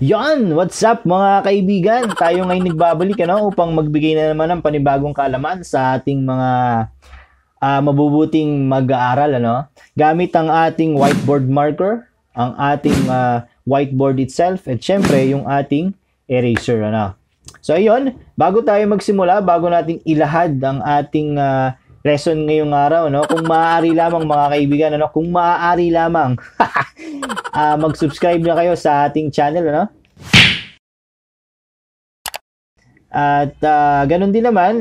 Yan! What's up mga kaibigan? Tayo ngayon nagbabalik upang magbigay na naman ng panibagong kaalaman sa ating mga mabubuting mag-aaral. Gamit ang ating whiteboard marker, ang ating whiteboard itself, at syempre yung ating eraser. So ayun, bago tayo magsimula, bago natin ilahad ang ating lesson ngayong araw, kung maaari lamang mga kaibigan, kung maaari lamang mag-subscribe na kayo sa ating channel, At ganun din naman,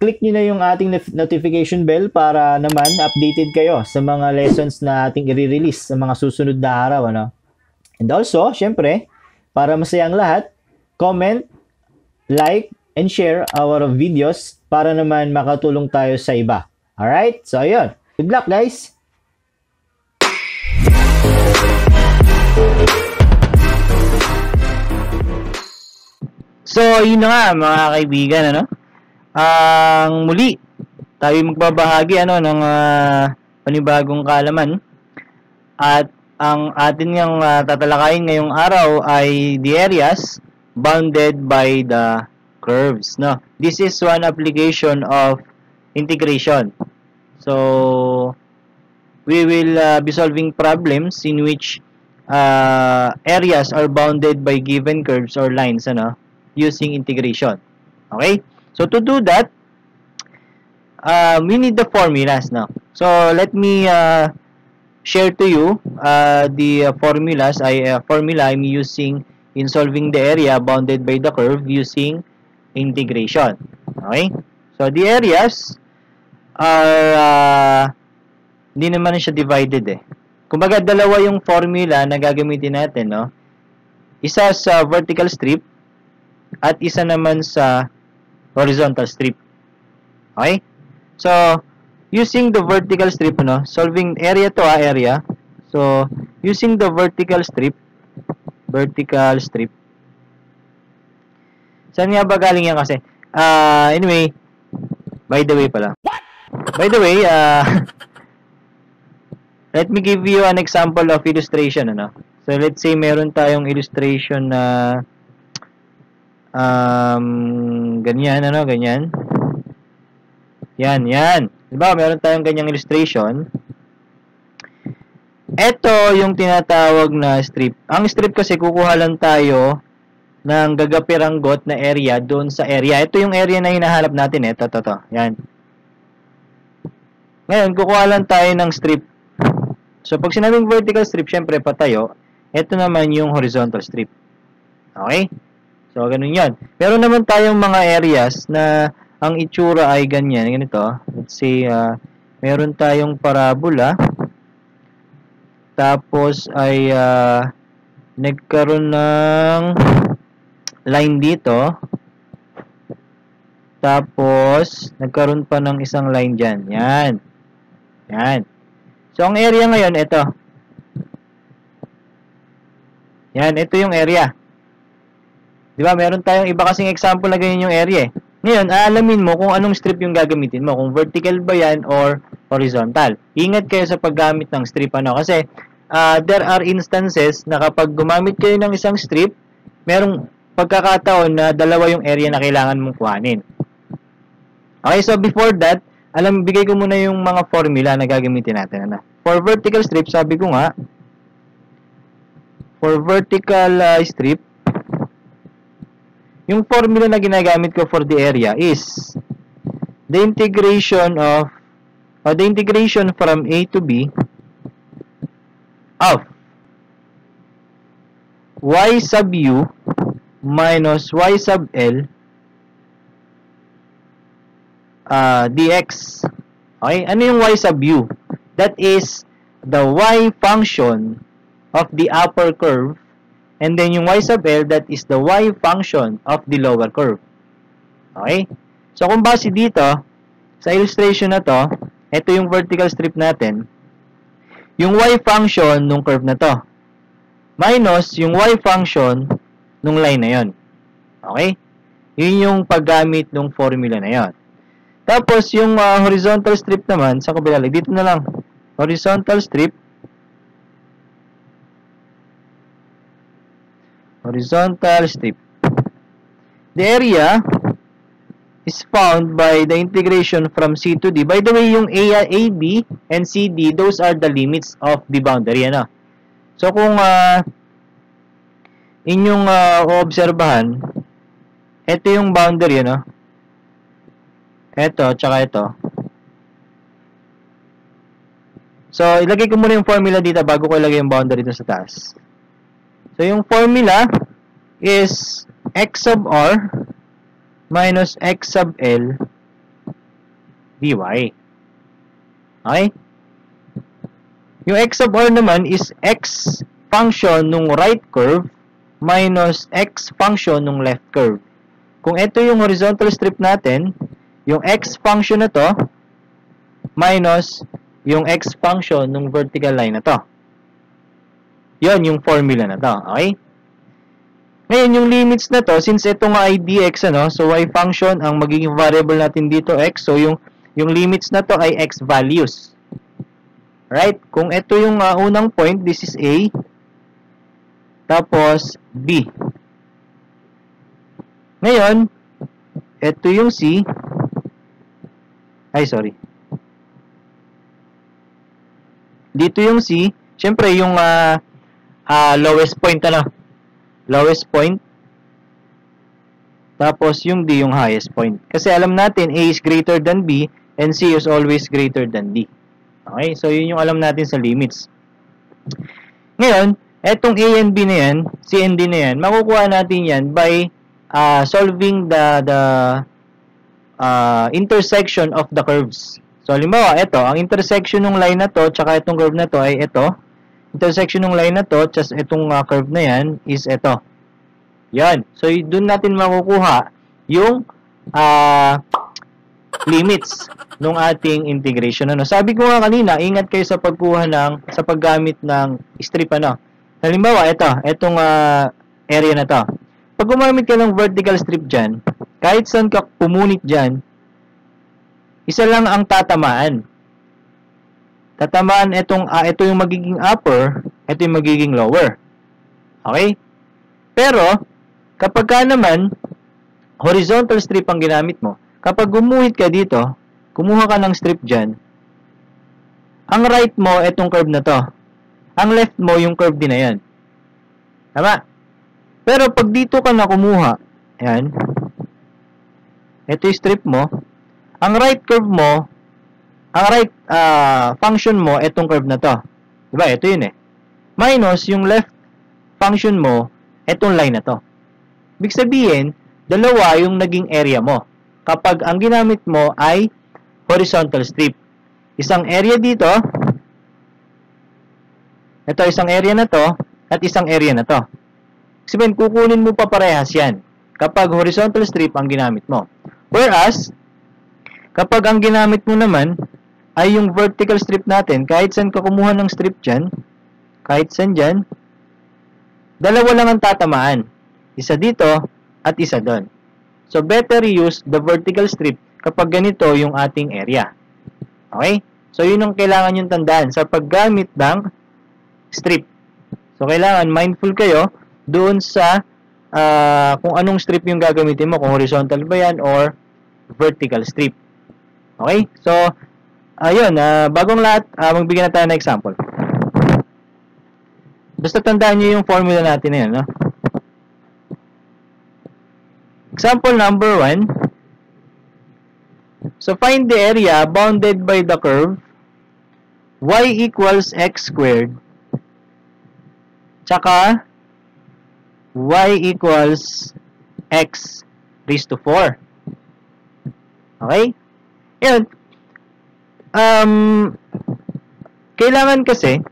click nyo na yung ating notification bell para naman updated kayo sa mga lessons na ating i-release sa mga susunod na araw, And also, syempre, para masayang lahat, comment, like, and share our videos para naman makatulong tayo sa iba. Alright? So, ayun. Good luck, guys! So, yun na nga, mga kaibigan, ang muli, tayo magbabahagi, ng panibagong kaalaman. At ang atin yung tatalakayin ngayong araw ay the areas bounded by the curves, This is one application of integration. So, we will be solving problems in which areas are bounded by given curves or lines, using integration. Okay? So, to do that, we need the formulas, So, let me share to you the formulas. Formula I'm using in solving the area bounded by the curve using integration. Okay? So, the areas are hindi naman siya divided Kumbaga, dalawa yung formula na gagamitin natin, Isa sa vertical strip at isa naman sa horizontal strip. Okay? So, using the vertical strip, solving area to area. So, using the vertical strip, saan nga ba galing yan kasi? Anyway, by the way pala. By the way, let me give you an example of illustration, So, let's say meron tayong illustration na ganyan, ganyan. Yan. Diba, meron tayong ganyang illustration. Ito yung tinatawag na strip. Ang strip kasi kukuha lang tayo ng gagapiranggot na area doon sa area. Ito yung area na hinahanap natin. Ito. Yan. Ngayon, kukuha lang tayo ng strip. So, pag sinabing vertical strip, syempre patayo. Ito naman yung horizontal strip. Okay? So, ganun yan. Meron naman tayong mga areas na ang itsura ay ganyan. Ganito. Let's say, meron tayong parabola. Tapos ay nagkaroon ng line dito. Tapos, nagkaroon pa ng isang line dyan. Yan. So, ang area ngayon, ito. Yan, ito yung area. Diba, meron tayong iba kasing example na ganyan yung area Ngayon, aalamin mo kung anong strip yung gagamitin mo. Kung vertical ba yan or horizontal. Ingat kayo sa paggamit ng strip. Kasi, there are instances na kapag gumamit kayo ng isang strip, merong pagkakataon na dalawa yung area na kailangan mong kuhanin. Okay, so before that, bigay ko muna yung mga formula na gagamitin natin. For vertical strip, sabi ko nga, for vertical strip, yung formula na ginagamit ko for the area is the integration from A to B of y sub u minus y sub l dx. Okay? Ano yung y sub u? That is the y function of the upper curve. And then yung y sub l, that is the y function of the lower curve. Okay? So, kung base dito, sa illustration na to, ito yung vertical strip natin. Yung y function nung curve na to. Minus yung y function nung line na yon. Okay? Yun yung paggamit nung formula na yon. Tapos, yung horizontal strip naman, sa kabila, dito na lang. Horizontal strip Horizontal strip. The area is found by the integration from C to D. By the way, yung AB and CD, those are the limits of the boundary. Ano? So, kung inyong obserbahan, ito yung boundary, ano? Ito, tsaka ito. So, ilagay ko muna yung formula dito bago ko ilagay yung boundary dito sa taas. So, yung formula is x sub r minus x sub l dy. Okay? Yung x sub r naman is x function nung right curve minus x function nung left curve. Kung ito yung horizontal strip natin, yung x function na to minus yung x function nung vertical line na to. Yon yung formula na to. Okay? Ngayon, yung limits na to, since ito nga ay dx, ano, so y function, ang magiging variable natin dito, x. So, yung limits na to ay x values. Right? Kung ito yung unang point, this is A. Tapos, B. Ngayon, ito yung C. Ay, sorry. Dito yung C. Siyempre, yung lowest point, ano? Lowest point. Tapos, yung D, yung highest point. Kasi alam natin, A is greater than B, and C is always greater than D. Okay? So, yun yung alam natin sa limits. Ngayon, etong A and B na yan, C and D na yan, makukuha natin yan by solving the intersection of the curves. So, halimbawa, ito, ang intersection ng line na to, tsaka itong curve na to ay ito. Intersection ng line na to, just itong curve na yan, is ito. Yan. So, doon natin makukuha yung limits ng ating integration. Ano? Sabi ko nga kanina, ingat kayo sa paggamit ng strip. Ano? Halimbawa, itong area na to. Pag gumamit ka ng vertical strip dyan, kahit saan ka pumunit dyan, isa lang ang tatamaan. Tatamaan ito yung magiging upper, ito yung magiging lower. Okay? Pero, kapag ka naman, horizontal strip ang ginamit mo, kapag gumuhit ka dito, kumuha ka ng strip dyan, ang right mo, itong curve na to. Ang left mo, yung curve din na yan. Tama? Pero, pag dito ka na kumuha, yan, ito yung strip mo, ang right curve mo, ang right function mo, itong curve na to. Diba? Ito yun eh. Minus yung left function mo, itong line na to. Ibig sabihin, dalawa yung naging area mo. Kapag ang ginamit mo ay horizontal strip. Isang area dito, ito isang area na to, at isang area na to. Ibig sabihin, kukunin mo pa parehas yan kapag horizontal strip ang ginamit mo. Whereas, kapag ang ginamit mo naman ay yung vertical strip natin, kahit saan ka kumuha ng strip dyan, kahit saan dyan, dalawa lang ang tatamaan. Isa dito at isa doon. So, better use the vertical strip kapag ganito yung ating area. Okay? So, yun ang kailangan yung tandaan sa paggamit ng strip. So, kailangan mindful kayo doon sa kung anong strip yung gagamitin mo, kung horizontal ba yan or vertical strip. Okay? So, ayun, bagong lahat, magbigyan na tayo ng example. Basta tandaan nyo yung formula natin na yan, no? Example number 1. So, find the area bounded by the curve y equals x squared tsaka y equals x raised to 4. Okay? Yan. Kailangan kasi,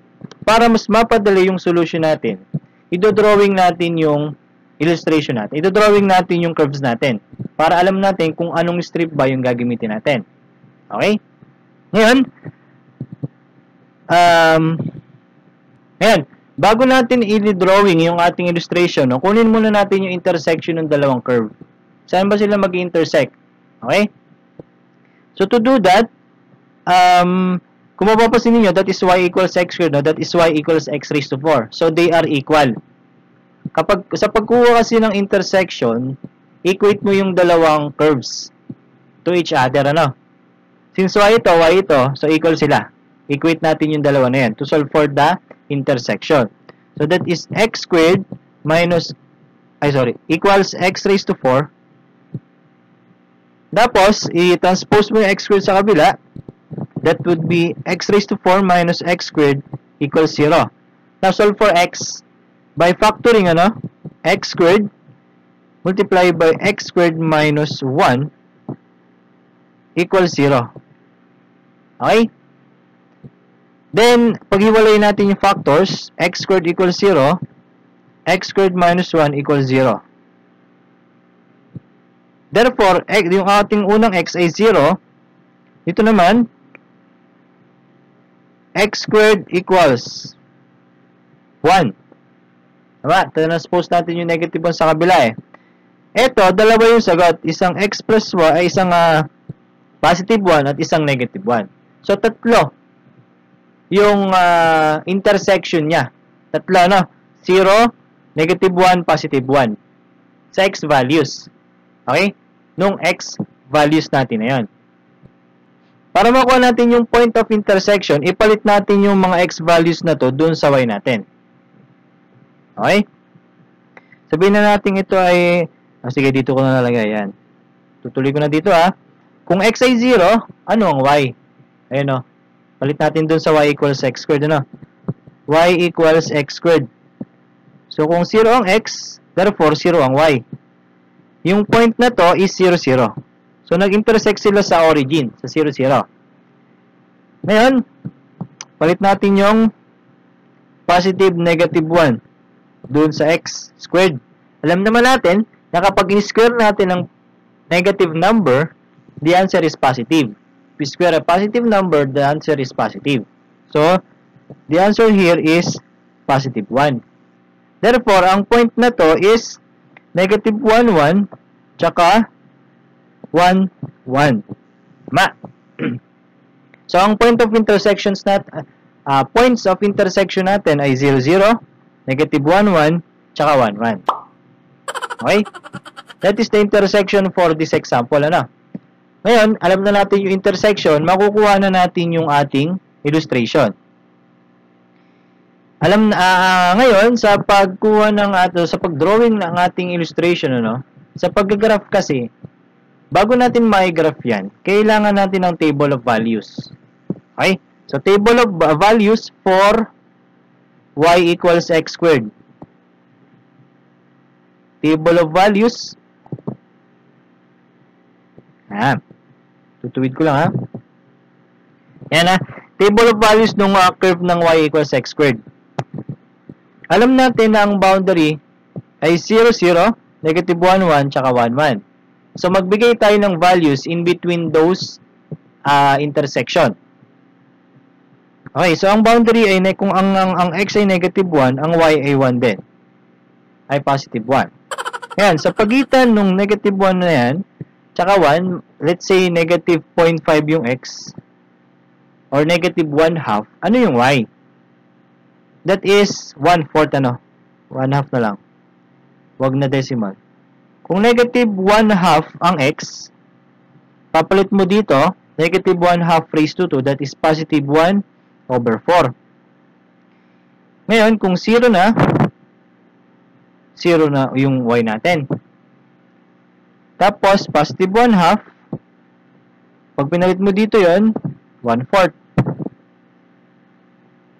para mas mapadali yung solution natin, idodrawing natin yung illustration natin. Idodrawing natin yung curves natin. Para alam natin kung anong strip ba yung gagamitin natin. Okay? Ngayon, bago natin i-drawing yung ating illustration, no, kunin muna natin yung intersection ng dalawang curve. Saan ba sila mag-intersect? Okay? So, to do that, kung mapapasin ninyo, that is y equals x squared, no? That is y equals x raised to 4. So, they are equal. Kapag sa pagkuha kasi ng intersection, equate mo yung dalawang curves to each other, ano? Since y ito, so equal sila. Equate natin yung dalawa na yan to solve for the intersection. So that is x squared minus, equals x raised to 4. Tapos, i-transpose mo yung x squared sa kabila. That would be x raised to 4 minus x squared equals 0. Now, solve for x. By factoring, ano? X squared multiplied by x squared minus 1 equals 0. Okay? Then, paghiwalay natin yung factors, x squared equals 0, x squared minus 1 equals 0. Therefore, yung ating unang x ay 0. Dito naman, x squared equals 1. Diba? Transpose natin yung negative 1 sa kabila eh. Ito, dalawa yung sagot. Isang x plus 1 ay isang positive 1 at isang negative 1. So, tatlo yung intersection niya. Tatlo, no? 0, negative 1, positive 1. Sa x values. Okay? Nung x values natin na yan. Para makuha natin yung point of intersection, ipalit natin yung mga x values na to dun sa y natin. Okay? Sabihin na natin ito ay, sige, dito ko na nalagay yan. Tutuloy ko na dito Kung x ay 0, ano ang y? Ayun o. Palit natin dun sa y equals x squared, ano? Y equals x squared. So, kung 0 ang x, therefore 0 ang y. Yung point na to is 0, 0. So, nag-intersect sila sa origin, sa 0, 0. Ngayon, palit natin yung positive, negative 1 dun sa x squared. Alam naman natin na kapag in-square natin ng negative number, the answer is positive. If we square a positive number, the answer is positive. So, the answer here is positive 1. Therefore, ang point na to is negative 1, 1, tsaka 1, 1. Ma. So, ang point of intersections points of intersection natin ay 0, 0, negative 1, 1, tsaka 1, 1. Okay? That is the intersection for this example, ano? Ngayon, alam na natin yung intersection, makukuha na natin yung ating illustration. Ngayon, sa pagkuha ng sa pagdrawing ng ating illustration, ano, sa pag-graph kasi, bago natin ma-graph yan, kailangan natin ng table of values. Okay? So, table of values for y equals x squared. Table of values. Tutuwid ko lang Yan Table of values ng curve ng y equals x squared. Alam natin na ang boundary ay 0, 0, negative 1, 1, tsaka 1, 1. So, magbigay tayo ng values in between those intersection. Okay, so ang boundary ay kung ang x ay negative 1, ang y ay 1 din. Ay positive 1. Yan, sa pagitan ng negative 1 na yan, tsaka 1, let's say negative 0.5 yung x, or negative 1 half, ano yung y? That is 1/4, 1 half na lang. Wag na decimal. Kung negative 1 half ang x, papalit mo dito, negative 1 half raised to 2, that is positive 1 over 4. Ngayon, kung 0 na yung y natin. Tapos, positive 1 half, pag pinalit mo dito yon 1/4.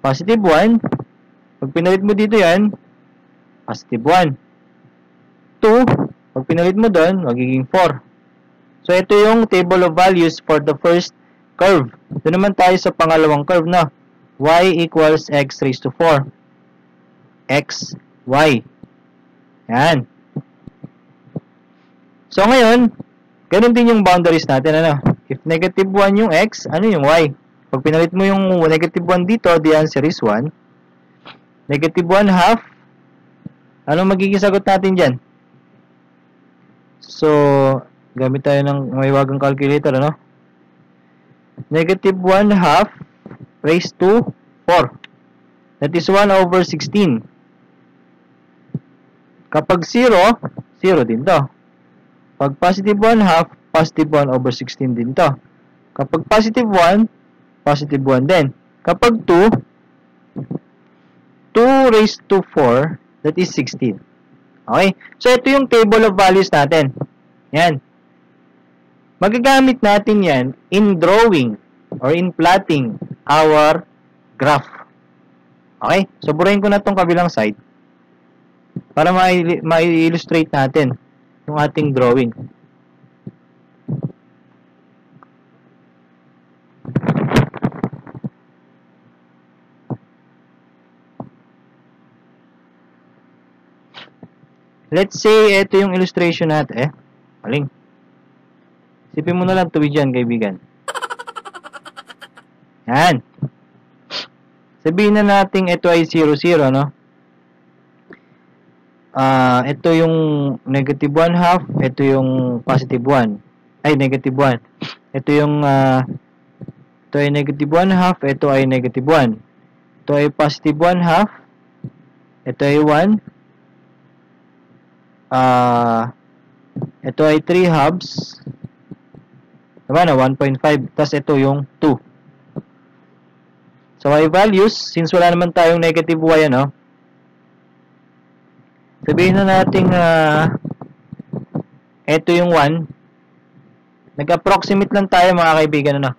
Positive 1, pag pinalit mo dito yan, positive 1. 2, pag pinalit mo doon, magiging 4. So, ito yung table of values for the first curve. Ito naman tayo sa pangalawang curve na y equals x raised to 4. X, y. Yan. So, ngayon, ganun din yung boundaries natin. If negative 1 yung x, ano yung y? Pag pinalit mo yung negative 1 dito, the answer is 1. Negative 1 half. Anong magiging sagot natin dyan? So, gamit tayo ng may wagang calculator, Negative 1 half raised to 4. That is 1 over 16. Kapag 0, 0 din to. Pag positive 1 half, positive 1 over 16 din to. Kapag positive 1, positive 1 din. Kapag 2, 2 raised to 4, that is 16. Okay? So, ito yung table of values natin. Yan. Magagamit natin yan in drawing or in plotting our graph. Okay? So, burahin ko na itong kabilang side para ma-illustrate natin yung ating drawing. Let's say, ito yung illustration natin. Maling. Sipin mo na lang tuwid dyan, kaibigan. Yan. Sabihin na natin ito ay 0, 0, no? Ito yung negative 1 half, ito yung positive 1. Ay, negative 1. Ito yung, ito ay negative 1 half, ito ay negative 1. Ito ay positive 1 half, ito ay 1. Ito ay 3 halves. Diba na? 1.5. Tapos ito yung 2. So, y values, since wala naman tayong negative y, ano? Sabihin na natin, ito yung 1. Nag-approximate lang tayo, mga kaibigan, ano?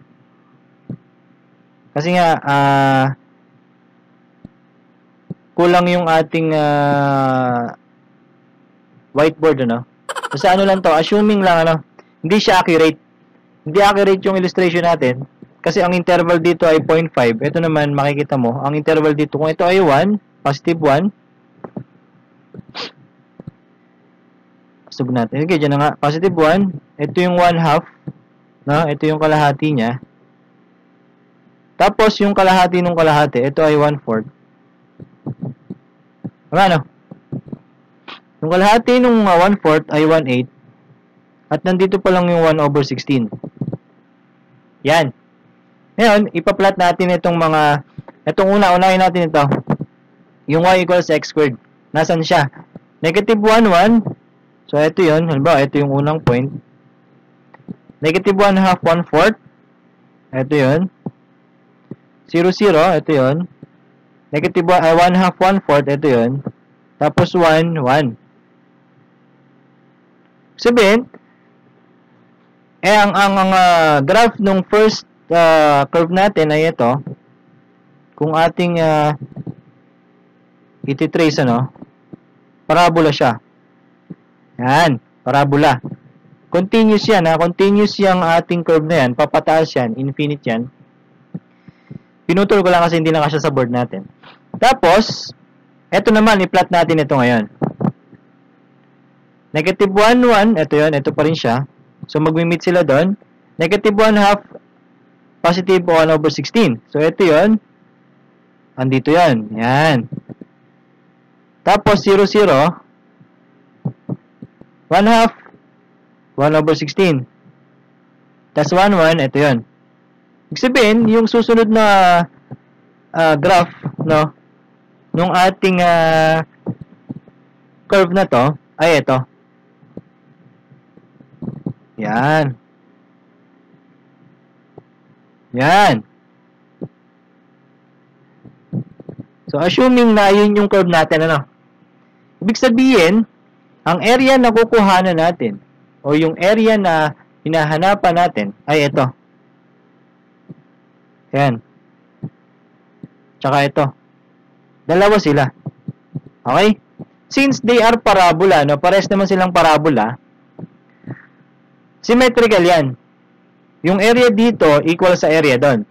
Kasi nga, kulang yung ating, whiteboard, ano? So, ano lang to? Assuming lang, ano? Hindi siya accurate. Hindi accurate yung illustration natin. Kasi ang interval dito ay 0.5. Ito naman, makikita mo. Ang interval dito, kung ito ay 1, positive 1. Sub natin. Okay, dyan na nga. Positive 1. Ito yung 1 half. No? Ito yung kalahati niya. Tapos, yung kalahati ng kalahati, ito ay 1/4. Ano? Yung kalahati ng 1/4 ay 1/8. At nandito pa lang yung 1/16. Yan. Ngayon, ipa-plot natin itong mga, itong unahin natin ito. Yung y equals x squared. Nasaan siya? Negative 1, 1. So, ito yun. Halimbawa, ito yung unang point. Negative 1 half, 1/4. Ito yun. 0, 0. Ito yun. Negative 1 half, 1/4. Ito yun. Tapos 1, 1. Sabihin, ang graph nung first curve natin ay ito. Kung ating ititrace, ano, parabola siya. Yan, parabola. Continuous yan, ha? Continuous yung ating curve na yan. Papataas yan, infinite yan. Pinutol ko lang kasi hindi nakasya sa board natin. Tapos, eto naman, i-plot natin ito ngayon. Negative 1, 1, ito yun, ito pa rin siya. So, mag-meet sila doon. Negative 1 half, positive 1/16. So, ito yun. Andito yun. Yan. Tapos, 0, 0. 1 half, 1/16. Tapos, 1, 1. Ito yun. Ibig sabihin, yung susunod na graph, no, nung ating curve na to, ay ito. Yan. Yan. So, assuming na yun yung curve natin, ano? Ibig sabihin, ang area na kukuhanan natin, o yung area na hinahanapan natin, ay ito. Yan. Tsaka ito. Dalawa sila. Okay? Since they are parabola, no? Pares naman silang parabola, symmetrical yan. Yung area dito equal sa area doon.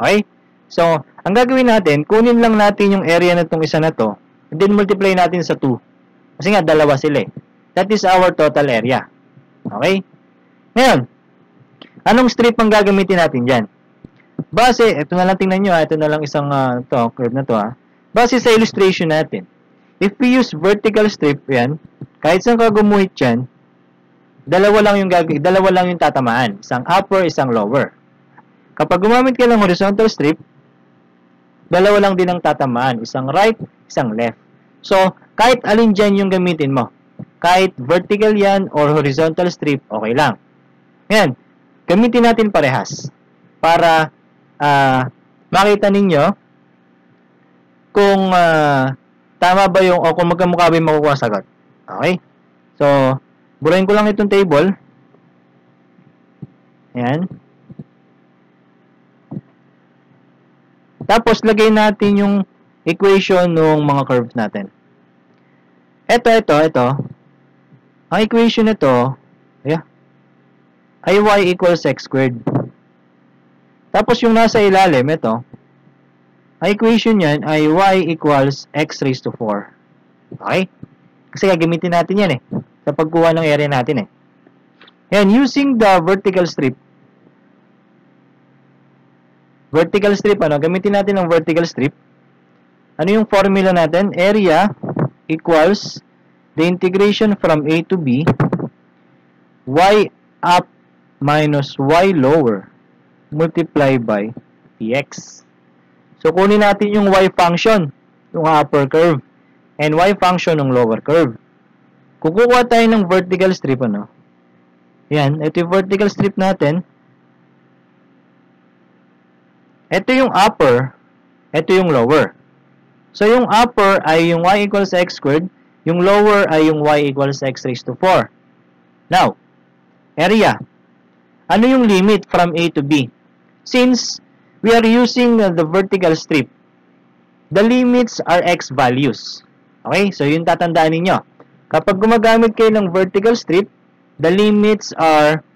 Okay? So, ang gagawin natin, kunin lang natin yung area na itong isa na to, and then multiply natin sa 2. Kasi nga, dalawa sila eh. That is our total area. Okay? Ngayon, anong strip ang gagamitin natin dyan? Base, ito na lang tingnan nyo, ito na lang isang curve na to. Base sa illustration natin, if we use vertical strip, yan, kahit saan ka gumuhit dyan, dalawa lang yung tatamaan. Isang upper, isang lower. Kapag gumamit ka ng horizontal strip, dalawa lang din ang tatamaan. Isang right, isang left. So, Kahit alin dyan yung gamitin mo. Kahit vertical yan or horizontal strip, okay lang. Yan. Gamitin natin parehas. Para makita ninyo kung tama ba yung o kung magkamukha ba yung makukuha sagot. Okay? So, burahin ko lang itong table. Ayan. Tapos, lagay natin yung equation ng mga curves natin. Ito. Ang equation nito, ay y equals x squared. Tapos, yung nasa ilalim, ito, ang equation yan ay y equals x raised to 4. Okay? Kasi gagamitin natin yan sa pagkuha ng area natin Yan, using the vertical strip. Gamitin natin ang vertical strip. Ano yung formula natin? Area equals the integration from A to B, y up minus y lower, multiply by dx. So, kunin natin yung y function, yung upper curve, and y function ng lower curve. Kukuha tayo ng vertical strip, Yan, ito yung vertical strip natin. Ito yung upper, ito yung lower. So, yung upper ay yung y equals x squared, yung lower ay yung y equals x raised to 4. Now, area. Ano yung limit from A to B? Since we are using the vertical strip, the limits are x values. Okay? So, yun tatandaan ninyo. Kapag gumagamit kayo ng vertical strip, the limits are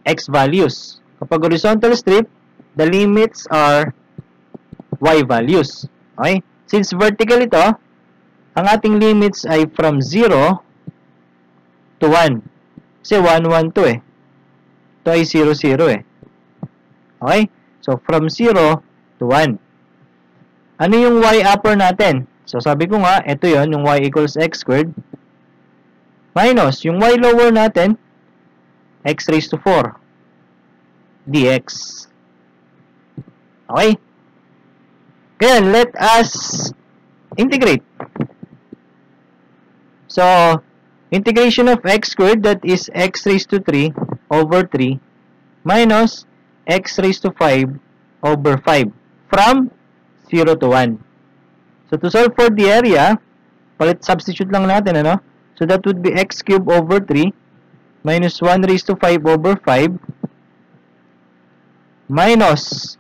x values. Kapag horizontal strip, the limits are y values. Okay? Since vertical ito, ang ating limits ay from 0 to 1. Kasi 1, 1, 2 Ito ay 0, 0 Okay? So, from 0 to 1. Ano yung y upper natin? So, sabi ko nga, ito yon yung y equals x squared. Minus, yung y lower natin, x raised to 4. dx. Okay? Kaya, let us integrate. So, integration of x squared, that is x raised to 3 over 3 minus x raised to 5 over 5 from 0 to 1. So, to solve for the area, substitute lang natin, So, that would be x cubed over 3 minus 1 raised to 5 over 5 minus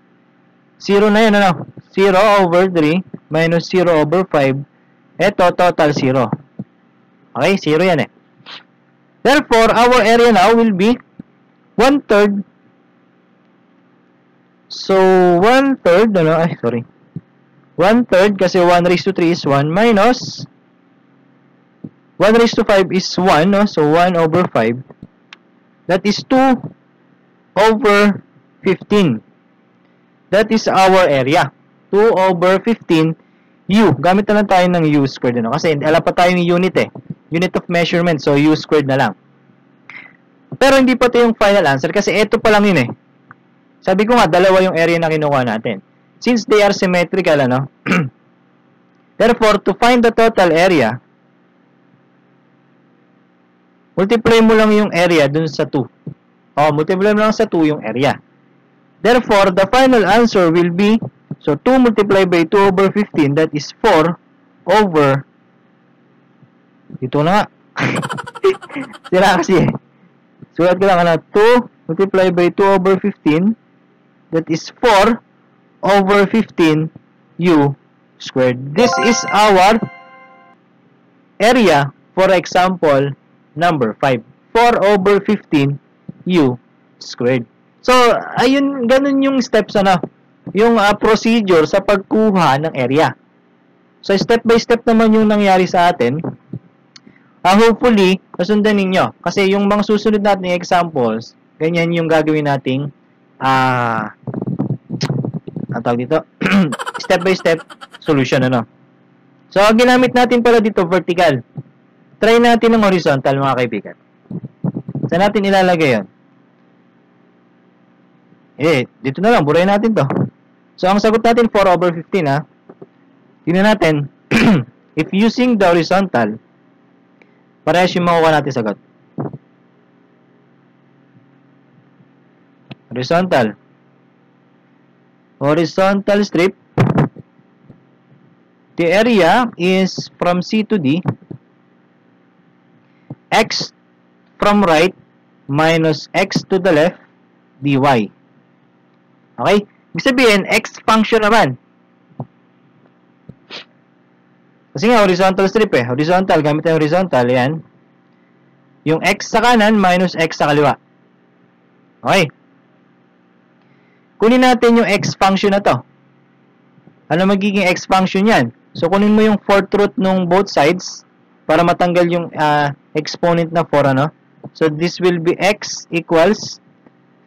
0 na yun, 0 over 3 minus 0 over 5. Ito, total 0. Okay, 0 yan Therefore, our area now will be 1/3. So, 1/3, 1/3 kasi 1 raised to 3 is 1 minus 1 raised to 5 is 1, So, 1 over 5. That is 2 over 15. That is our area. 2 over 15 u. Gamit na lang tayo ng u squared. Kasi alam pa tayo ng unit Unit of measurement. So, u squared na lang. Pero hindi pa ito yung final answer kasi ito pa lang yun Sabi ko nga, dalawa yung area na kinukuha natin. Since they are symmetrical, Therefore, to find the total area, multiply mo lang yung area dun sa 2. Multiply mo lang sa 2 yung area. Therefore, the final answer will be, so 2 multiplied by 2 over 15, that is 4 over, ito na nga. Sira kasi Sulat ko lang 2 multiplied by 2 over 15, that is 4 over 15 u squared. This is our area for example number 5. 4 over 15 u squared. So, ayun, ganun yung steps yung procedure sa pagkuha ng area. So, step by step naman yung nangyari sa atin. Hopefully, kasundan ninyo. Kasi yung mga susunod nating examples, ganyan yung gagawin nating ang tawag dito, step by step solution, So, ginamit natin pala dito vertical. Try natin ng horizontal, mga kaibigan. Saan natin ilalagay yun? Dito na lang, burayin natin to. So, ang sagot natin 4 over 15, Tingnan natin. if using the horizontal, parehas yung makuha natin sagot. Horizontal strip, the area is from C to D, x from right minus x to the left, dy. Okay? Ibig sabihin, x function naman. Kasi nga, horizontal strip eh. Horizontal, gamit ang horizontal, yan. Yung x sa kanan minus x sa kaliwa. Okay. Kunin natin yung x function na to. Ano magiging x function yan? So, kunin mo yung fourth root nung both sides para matanggal yung exponent na 4, ano? So, this will be x equals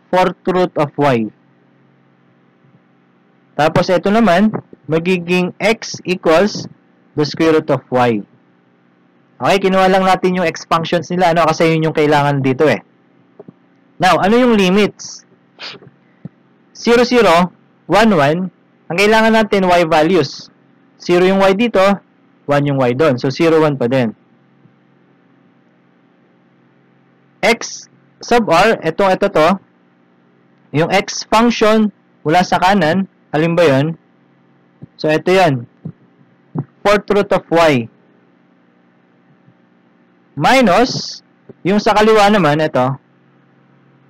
fourth root of y. Tapos, ito naman, magiging x equals the square root of y. Okay, kinuha lang natin yung x functions nila, ano? Kasi yun yung kailangan dito eh. Now, ano yung limits? 0, 0, 1, 1. Ang kailangan natin, y values. 0 yung y dito, 1 yung y doon. So, 0, 1 pa din. X sub r, ito to. Yung x function mula sa kanan, alin ba yun? So, ito yun. Fourth root of y. Minus, yung sa kaliwa naman, ito,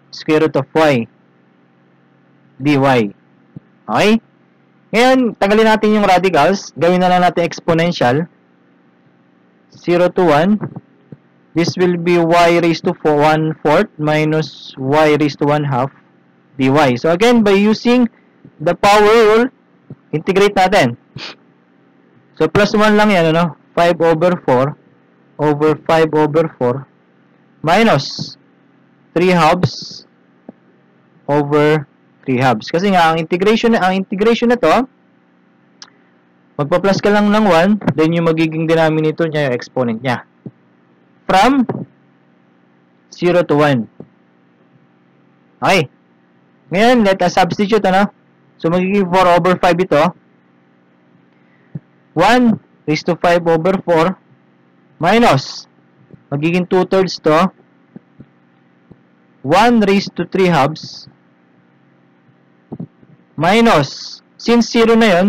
square root of y. dy. Okay? Ngayon, tanggalin natin yung radicals. Gawin na lang natin exponential. 0 to 1. This will be y raised to 1/4 minus y raised to 1/2 dy. So again, by using the power rule, integrate natin. So plus 1 lang yan, ano? 5 over 4 over 5 over 4 minus 3 halves over 3 halves. Kasi nga, ang integration na to, magpa-plus ka lang ng 1, then yung magiging denominator niya, yung exponent niya. From 0 to 1. Okay. Ngayon, let us substitute, ano? So, magiging 4 over 5 ito. 1 raised to 5 over 4 minus, magiging 2/3 to, 1 raised to 3 halves minus, since 0 na yun,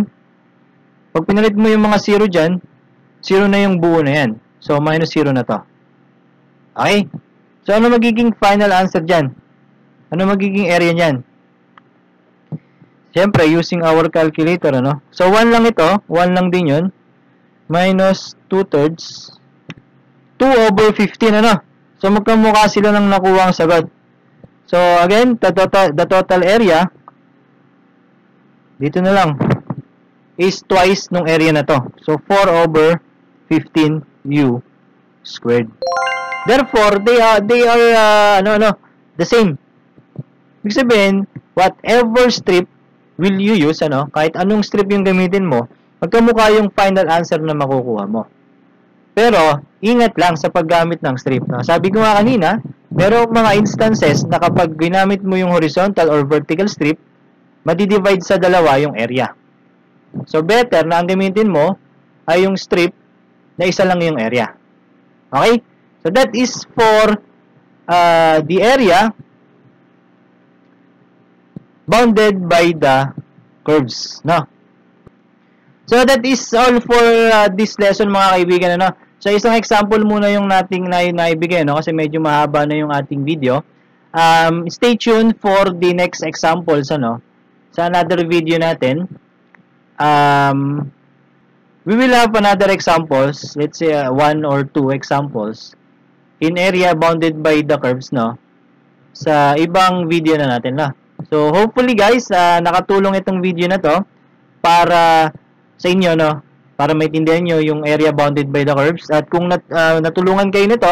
pag pinalit mo yung mga 0 dyan, 0 na yung buo na yan. So, minus 0 na to. Okay? So, ano magiging final answer dyan? Ano magiging area dyan? Siyempre, using our calculator, ano? So, 1 lang ito. 1 lang din yun. Minus 2/3. 2 over 15, ano? So, magkamukha sila ng nakuha ang sagot. So, again, the total area, dito na lang, is twice nung area na to. So, 4 over 15 u squared. Therefore, they are the same. Ibig sabihin, whatever strip will you use, ano, kahit anong strip yung gamitin mo, magkamukha yung final answer na makukuha mo. Pero, ingat lang sa paggamit ng strip. No? Sabi ko nga kanina, merong mga instances na kapag ginamit mo yung horizontal or vertical strip, madidivide sa dalawa yung area. So, better na ang gamitin mo ay yung strip na isa lang yung area. Okay? So, that is for the area bounded by the curves. No? So, that is all for this lesson, mga kaibigan. Ano? So, isang example muna yung nating naibigay, no? Kasi medyo mahaba na yung ating video. Stay tuned for the next examples, ano? Sa another video natin. We will have another examples, let's say 1 or 2 examples in area bounded by the curves, no? Sa ibang video na natin, no? So, hopefully guys, nakatulong itong video na to para sa inyo, no? Para maintindihan nyo yung area bounded by the curves. At kung natulungan kayo nito,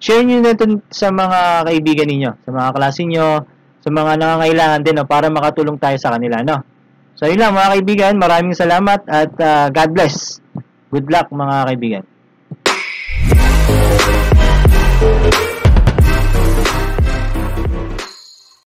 share nyo na ito sa mga kaibigan ninyo, sa mga klase nyo, sa mga nangangailangan din, no? Para makatulong tayo sa kanila, no? So, yun lang mga kaibigan. Maraming salamat at God bless. Good luck mga kaibigan.